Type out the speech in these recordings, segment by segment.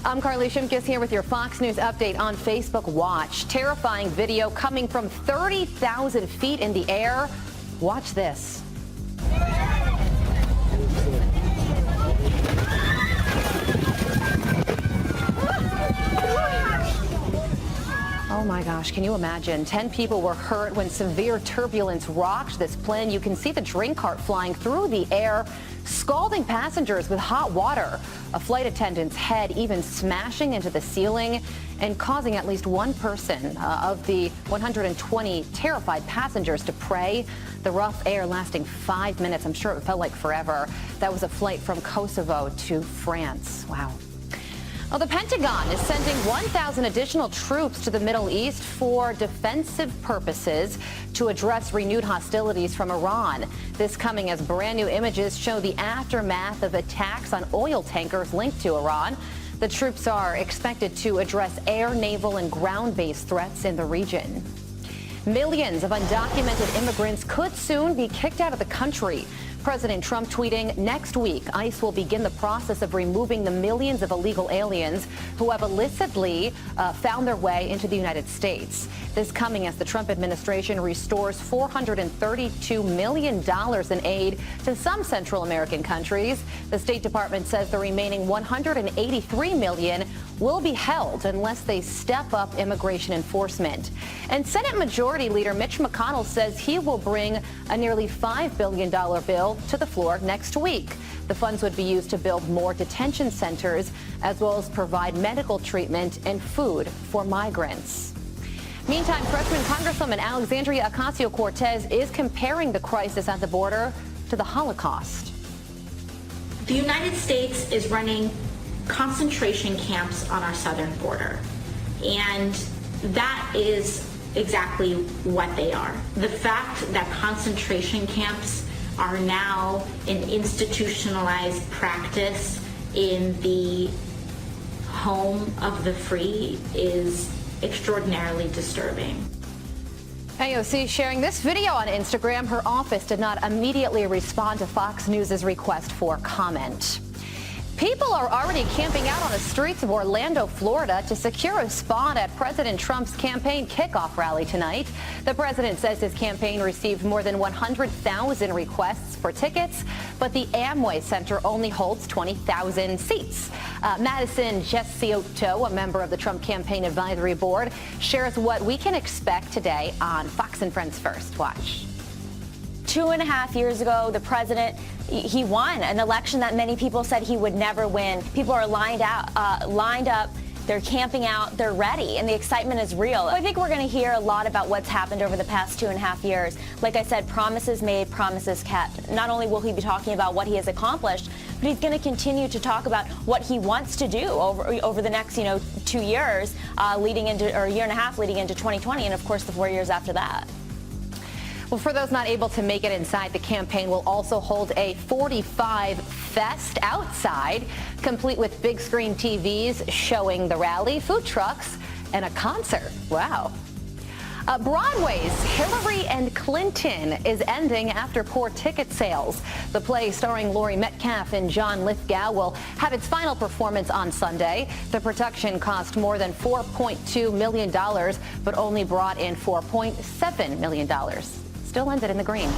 I'm Carly Shimkus here with your Fox News update on Facebook Watch. Terrifying video coming from 30,000 feet in the air. Watch this. Oh my gosh, can you imagine? 10 people were hurt when severe turbulence rocked this plane. You can see the drink cart flying through the air, scalding passengers with hot water. A flight attendant's head even smashing into the ceiling and causing at least one person of the 120 terrified passengers to pray. The rough air lasting 5 minutes. I'm sure it felt like forever. That was a flight from Kosovo to France. Wow. Well, the Pentagon is sending 1,000 additional troops to the Middle East for defensive purposes to address renewed hostilities from Iran. This coming as brand new images show the aftermath of attacks on oil tankers linked to Iran. The troops are expected to address air, naval, and ground-based threats in the region. Millions of undocumented immigrants could soon be kicked out of the country. President Trump tweeting, next week, ICE will begin the process of removing the millions of illegal aliens who have illicitly found their way into the United States. This coming as the Trump administration restores $432 million in aid to some Central American countries. The State Department says the remaining $183 million will be held unless they step up immigration enforcement. And Senate Majority Leader Mitch McConnell says he will bring a nearly $5 billion bill to the floor next week. The funds would be used to build more detention centers, as well as provide medical treatment and food for migrants. Meantime, freshman Congresswoman Alexandria Ocasio-Cortez is comparing the crisis at the border to the Holocaust. The United States is running concentration camps on our southern border, and that is exactly what they are. The fact that concentration camps are now an institutionalized practice in the home of the free is extraordinarily disturbing. AOC sharing this video on Instagram. Her office did not immediately respond to Fox News' request for comment. People are already camping out on the streets of Orlando, Florida to secure a spot at President Trump's campaign kickoff rally tonight. The president says his campaign received more than 100,000 requests for tickets, but the Amway Center only holds 20,000 seats. Madison Jesciotto, a member of the Trump Campaign Advisory Board, shares what we can expect today on Fox and Friends First. Watch. 2.5 years ago, the president, he won an election that many people said he would never win. People are lined up, they're camping out, they're ready, and the excitement is real. I think we're going to hear a lot about what's happened over the past 2.5 years. Like I said, promises made, promises kept. Not only will he be talking about what he has accomplished, but he's going to continue to talk about what he wants to do over the next, 2 years, leading into, or a year and a half leading into 2020, and of course the 4 years after that. Well, for those not able to make it inside, the campaign will also hold a 45 Fest outside, complete with big screen TVs showing the rally, food trucks, and a concert. Wow. Broadway's Hillary and Clinton is ending after poor ticket sales. The play starring Laurie Metcalf and John Lithgow will have its final performance on Sunday. The production cost more than $4.2 million, but only brought in $4.7 million. Still ended in the green.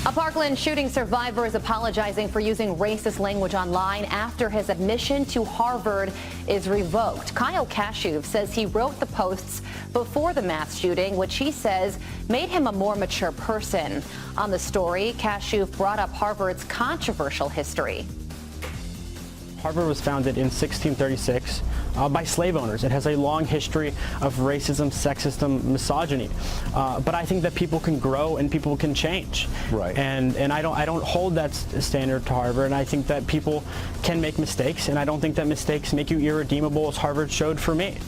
A Parkland shooting survivor is apologizing for using racist language online after his admission to Harvard is revoked. Kyle Kashuv says he wrote the posts before the mass shooting, which he says made him a more mature person. On the story, Kashuv brought up Harvard's controversial history. Harvard was founded in 1636 by slave owners. It has a long history of racism, sexism, misogyny. But I think that people can grow and people can change. Right. And I don't hold that standard to Harvard. And I think that people can make mistakes. And I don't think that mistakes make you irredeemable, as Harvard showed for me.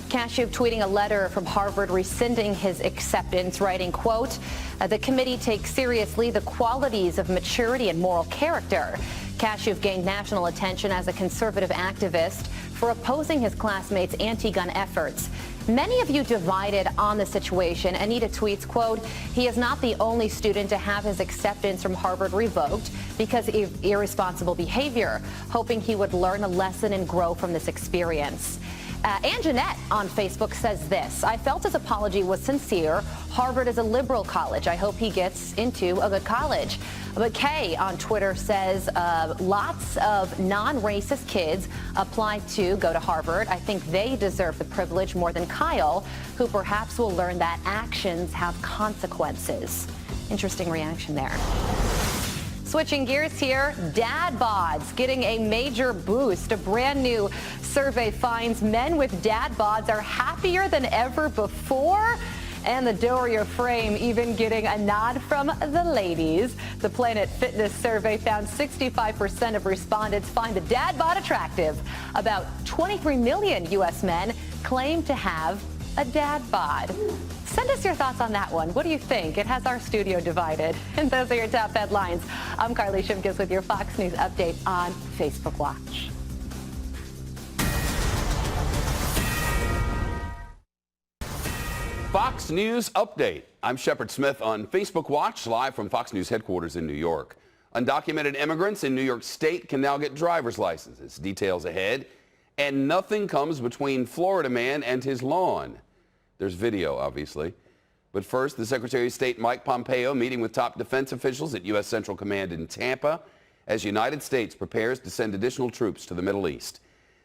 Kashuv tweeting a letter from Harvard rescinding his acceptance, writing, quote, the committee takes seriously the qualities of maturity and moral character. Kashuv gained national attention as a conservative activist for opposing his classmates' anti-gun efforts. Many of you divided on the situation. Anita tweets, quote, "He is not the only student to have his acceptance from Harvard revoked because of irresponsible behavior, hoping he would learn a lesson and grow from this experience." Ann Jeanette on Facebook says this: "I felt his apology was sincere. Harvard is a liberal college. I hope he gets into a good college." But Kay on Twitter says lots of non-racist kids apply to go to Harvard. I think they deserve the privilege more than Kyle, who perhaps will learn that actions have consequences. Interesting reaction there. Switching gears here, dad bods getting a major boost. A brand new survey finds men with dad bods are happier than ever before. And the dourier frame even getting a nod from the ladies. The Planet Fitness survey found 65% of respondents find the dad bod attractive. About 23 million U.S. men claim to have a dad bod. Send us your thoughts on that one. What do you think? It has our studio divided. And those are your top headlines. I'm Carly Shimkus with your Fox News update on Facebook Watch. Fox News Update. I'm Shepard Smith on Facebook Watch, live from Fox News headquarters in New York. Undocumented immigrants in New York State can now get driver's licenses. Details ahead. And nothing comes between Florida man and his lawn. There's video, obviously. But first, the Secretary of State Mike Pompeo meeting with top defense officials at U.S. Central Command in Tampa as United States prepares to send additional troops to the Middle East.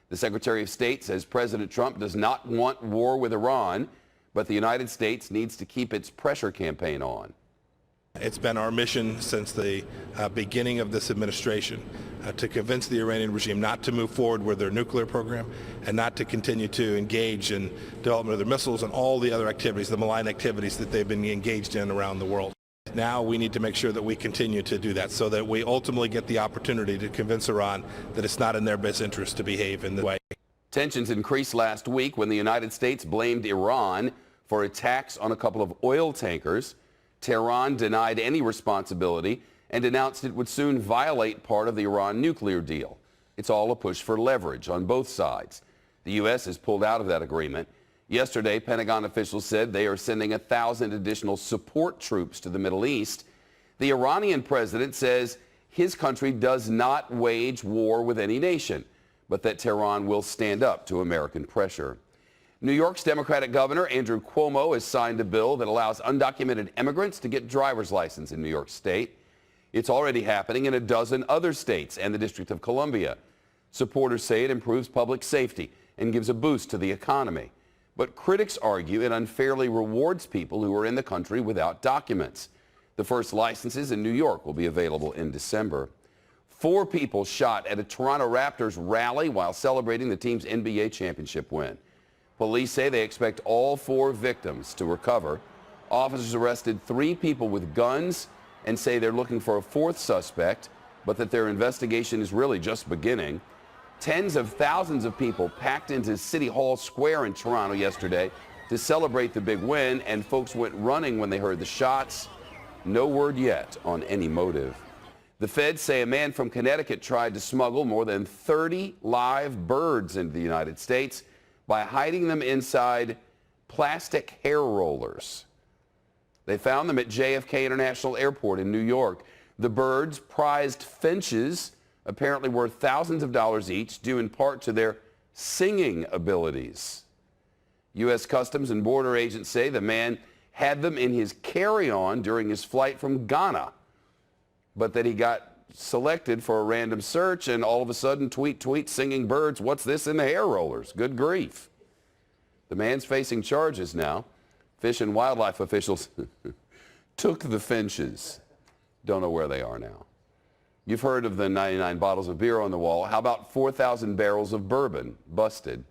The Secretary of State says President Trump does not want war with Iran, but the United States needs to keep its pressure campaign on. It's been our mission since the beginning of this administration to convince the Iranian regime not to move forward with their nuclear program and not to continue to engage in development of their missiles and all the other activities, the malign activities that they've been engaged in around the world. Now we need to make sure that we continue to do that so that we ultimately get the opportunity to convince Iran that it's not in their best interest to behave in this way. Tensions increased last week when the United States blamed Iran for attacks on a couple of oil tankers. Tehran denied any responsibility and announced it would soon violate part of the Iran nuclear deal. It's all a push for leverage on both sides. The U.S. has pulled out of that agreement. Yesterday, Pentagon officials said they are sending 1,000 additional support troops to the Middle East. The Iranian president says his country does not wage war with any nation, but that Tehran will stand up to American pressure. New York's Democratic Governor Andrew Cuomo has signed a bill that allows undocumented immigrants to get driver's license in New York State. It's already happening in a dozen other states and the District of Columbia. Supporters say it improves public safety and gives a boost to the economy. But critics argue it unfairly rewards people who are in the country without documents. The first licenses in New York will be available in December. 4 people shot at a Toronto Raptors rally while celebrating the team's NBA championship win. Police say they expect all 4 victims to recover. Officers arrested 3 people with guns and say they're looking for a 4th suspect, but that their investigation is really just beginning. Tens of thousands of people packed into City Hall Square in Toronto yesterday to celebrate the big win, and folks went running when they heard the shots. No word yet on any motive. The feds say a man from Connecticut tried to smuggle more than 30 live birds into the United States by hiding them inside plastic hair rollers. They found them at JFK International Airport in New York. The birds, prized finches, apparently worth thousands of dollars each, due in part to their singing abilities. U.S. Customs and Border agents say the man had them in his carry-on during his flight from Ghana, but that he got selected for a random search and all of a sudden, tweet, tweet, singing birds, what's this in the hair rollers? Good grief. The man's facing charges now. Fish and wildlife officials took the finches. Don't know where they are now. You've heard of the 99 bottles of beer on the wall. How about 4,000 barrels of bourbon busted?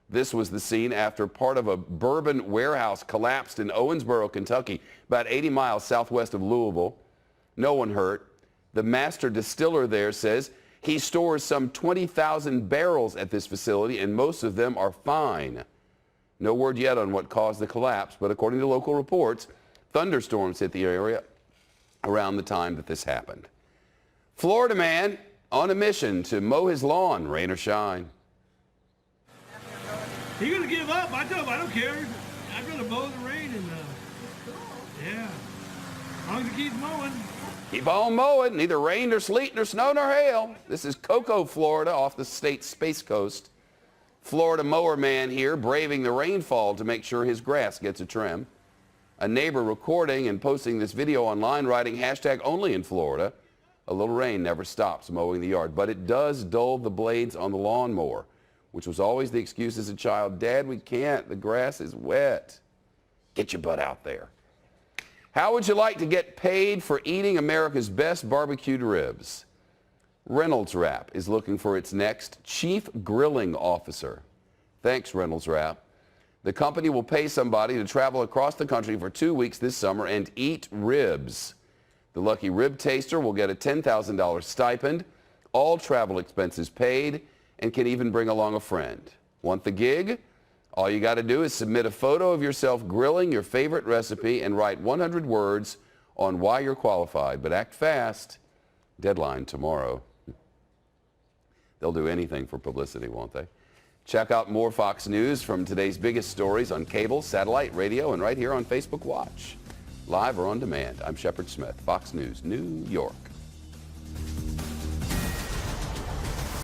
This was the scene after part of a bourbon warehouse collapsed in Owensboro, Kentucky, about 80 miles southwest of Louisville. No one hurt. The master distiller there says he stores some 20,000 barrels at this facility, and most of them are fine. No word yet on what caused the collapse, but according to local reports, thunderstorms hit the area around the time that this happened. Florida man on a mission to mow his lawn, rain or shine. He gonna give up. I told him I don't care. I'd rather mow the rain and yeah. As long as he keeps mowing. Keep on mowing, neither rain nor sleet nor snow nor hail. This is Cocoa, Florida, off the state's Space Coast. Florida mower man here braving the rainfall to make sure his grass gets a trim. A neighbor recording and posting this video online, writing hashtag only in Florida. A little rain never stops mowing the yard, but it does dull the blades on the lawnmower, which was always the excuse as a child. Dad, we can't. The grass is wet. Get your butt out there. How would you like to get paid for eating America's best barbecued ribs? Reynolds Wrap is looking for its next chief grilling officer. Thanks, Reynolds Wrap. The company will pay somebody to travel across the country for 2 weeks this summer and eat ribs. The lucky rib taster will get a $10,000 stipend, all travel expenses paid, and can even bring along a friend. Want the gig? All you got to do is submit a photo of yourself grilling your favorite recipe and write 100 words on why you're qualified. But act fast. Deadline tomorrow. They'll do anything for publicity, won't they? Check out more Fox News from today's biggest stories on cable, satellite, radio, and right here on Facebook Watch. Live or on demand. I'm Shepard Smith, Fox News, New York.